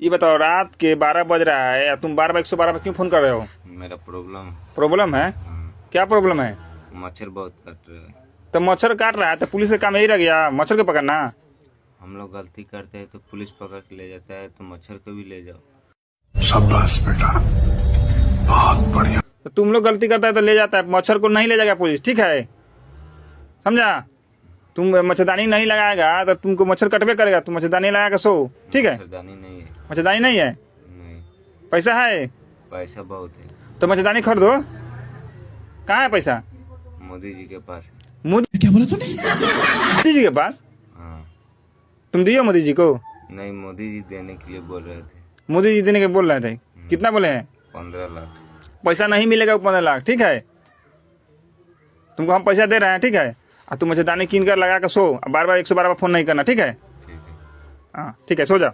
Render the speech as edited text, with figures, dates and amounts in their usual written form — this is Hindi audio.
ये बताओ, रात के 12 बज रहा है या तुम बार बार 112 पे क्यों फोन कर रहे हो? मेरा प्रॉब्लम। प्रॉब्लम है? क्या प्रॉब्लम है? मच्छर बहुत काट रहा है। तो मच्छर काट रहा है तो पुलिस का काम यही रह गया, मच्छर को पकड़ना? हम लोग गलती करते हैं तो पुलिस पकड़ के ले जाता है, तो मच्छर को भी ले जाओ। शाबाश बेटा, बहुत बढ़िया। तो तुम लोग गलती करता है तो ले जाता है, मच्छर को नहीं ले जाएगा पुलिस, ठीक है? समझा? तुम मच्छरदानी नहीं लगाएगा तो तुमको मच्छर कटवे करेगा, तुम मच्छरदानी लगाकर सो, ठीक है? मच्छरदानी नहीं है। मच्छरदानी नहीं है? नहीं। पैसा है? पैसा बहुत है। तो मच्छरदानी खरीदो। कहाँ है पैसा? मोदी जी के पास है। मोदी क्या बोला तूने? जी के पास? हाँ। तुम दियो मोदी जी को? नहीं, मोदी जी देने के लिए बोल रहे थे। मोदी जी देने के बोल रहे थे? कितना बोले हैं? 15 लाख। पैसा नहीं मिलेगा 15 लाख, ठीक है? तुमको हम पैसा दे रहे हैं, ठीक है? और तुम मच्छरदानी कीन कर लगा कर सो, बार बार 112 पर फोन नहीं करना, ठीक है? ठीक है। हाँ ठीक है, सो जाओ।